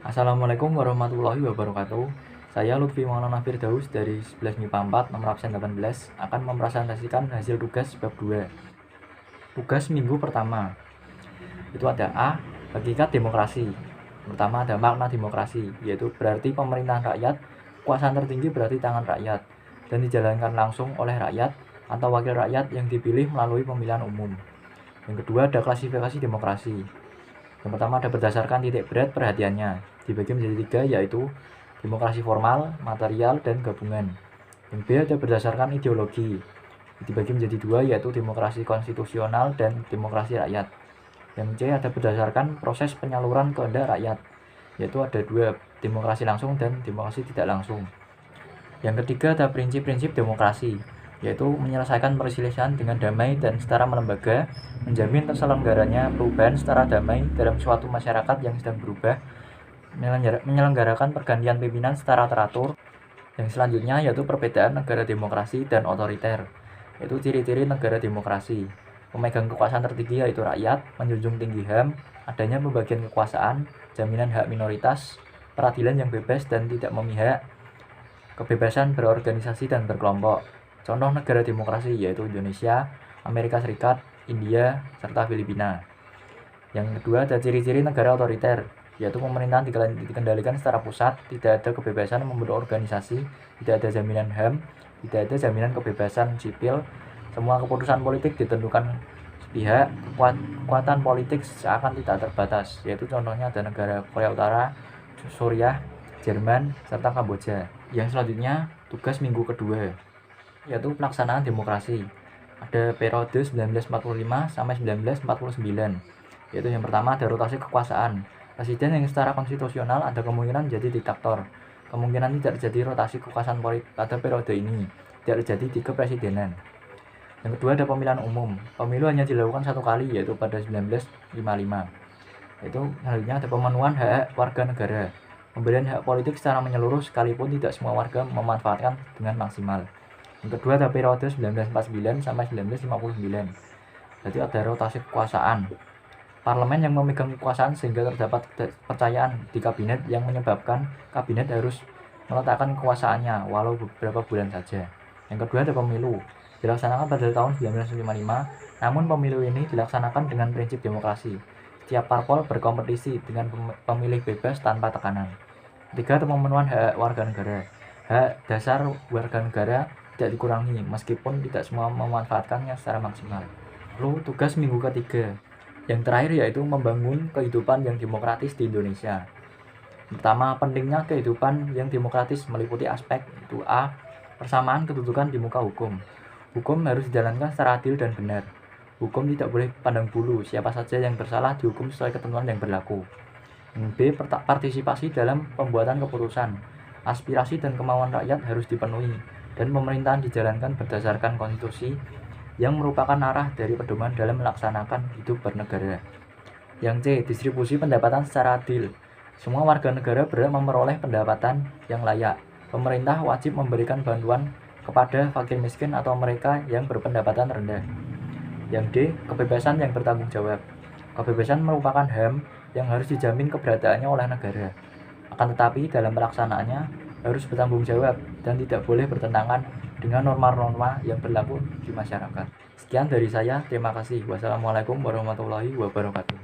Assalamualaikum warahmatullahi wabarakatuh. Saya Lutfi Maulana Firdaus dari 11 MIPA 4 nomor absen 18 akan mempresentasikan hasil tugas bab 2. Tugas minggu pertama. Itu ada A. Hakikat demokrasi. Pertama ada makna demokrasi, yaitu berarti pemerintahan rakyat, kekuasaan tertinggi berarti tangan rakyat, dan dijalankan langsung oleh rakyat atau wakil rakyat yang dipilih melalui pemilihan umum. Yang kedua ada klasifikasi demokrasi. Yang pertama ada berdasarkan titik berat perhatiannya, dibagi menjadi 3, yaitu demokrasi formal, material, dan gabungan. Yang B ada berdasarkan ideologi, dibagi menjadi 2, yaitu demokrasi konstitusional dan demokrasi rakyat. Yang C ada berdasarkan proses penyaluran kehendak rakyat, yaitu ada 2, demokrasi langsung dan demokrasi tidak langsung. Yang ketiga ada prinsip-prinsip demokrasi, yaitu menyelesaikan perselisihan dengan damai dan secara melembaga, menjamin terselenggaranya perubahan secara damai dalam suatu masyarakat yang sedang berubah, menyelenggarakan pergantian pimpinan secara teratur. Yang selanjutnya yaitu perbedaan negara demokrasi dan otoriter, yaitu ciri-ciri negara demokrasi. Pemegang kekuasaan tertinggi yaitu rakyat, menjunjung tinggi HAM, adanya pembagian kekuasaan, jaminan hak minoritas, peradilan yang bebas dan tidak memihak, kebebasan berorganisasi dan berkelompok. Contoh negara demokrasi yaitu Indonesia, Amerika Serikat, India, serta Filipina. Yang kedua ada ciri-ciri negara otoriter, yaitu pemerintahan dikendalikan secara pusat, tidak ada kebebasan membentuk organisasi, tidak ada jaminan HAM, tidak ada jaminan kebebasan sipil, semua keputusan politik ditentukan sepihak, kekuatan politik seakan tidak terbatas, yaitu contohnya ada negara Korea Utara, Suriah, Jerman, serta Kamboja. Yang selanjutnya tugas minggu kedua, yaitu pelaksanaan demokrasi. Ada periode 1945 sampai 1949, yaitu yang pertama ada rotasi kekuasaan. Presiden yang secara konstitusional ada kemungkinan jadi diktator. Kemungkinan tidak terjadi rotasi kekuasaan pada periode ini, tidak terjadi di kepresidenan. Yang kedua ada pemilihan umum. Pemilu hanya dilakukan 1 kali, yaitu pada 1955. Itu selanjutnya ada pemenuhan hak warga negara. Pemberian hak politik secara menyeluruh sekalipun tidak semua warga memanfaatkan dengan maksimal. Yang kedua ada periode 1949 sampai 1959. Jadi ada rotasi kekuasaan. Parlemen yang memegang kekuasaan sehingga terdapat kepercayaan di kabinet yang menyebabkan kabinet harus meletakkan kekuasaannya walau beberapa bulan saja. Yang kedua ada pemilu. Dilaksanakan pada tahun 1955, namun pemilu ini dilaksanakan dengan prinsip demokrasi. Setiap parpol berkompetisi dengan pemilih bebas tanpa tekanan. Ketiga ada pemenuhan hak warga negara. Hak dasar warga negara tidak dikurangi meskipun tidak semua memanfaatkannya secara maksimal. Lalu tugas minggu ketiga yang terakhir yaitu membangun kehidupan yang demokratis di Indonesia. Pertama, pentingnya kehidupan yang demokratis meliputi aspek itu A. Persamaan kedudukan di muka hukum. Hukum harus dijalankan secara adil dan benar. Hukum tidak boleh pandang bulu, siapa saja yang bersalah dihukum sesuai ketentuan yang berlaku. Yang B. Partisipasi dalam pembuatan keputusan. Aspirasi dan kemauan rakyat harus dipenuhi dan pemerintahan dijalankan berdasarkan konstitusi yang merupakan arah dari pedoman dalam melaksanakan hidup bernegara. Yang C. Distribusi pendapatan secara adil. Semua warga negara berhak memperoleh pendapatan yang layak. Pemerintah wajib memberikan bantuan kepada fakir miskin atau mereka yang berpendapatan rendah. Yang D. Kebebasan yang bertanggung jawab. Kebebasan merupakan HAM yang harus dijamin keberadaannya oleh negara. Akan tetapi dalam pelaksanaannya harus bertanggung jawab dan tidak boleh bertentangan dengan norma-norma yang berlaku di masyarakat. Sekian dari saya, terima kasih. Wassalamualaikum warahmatullahi wabarakatuh.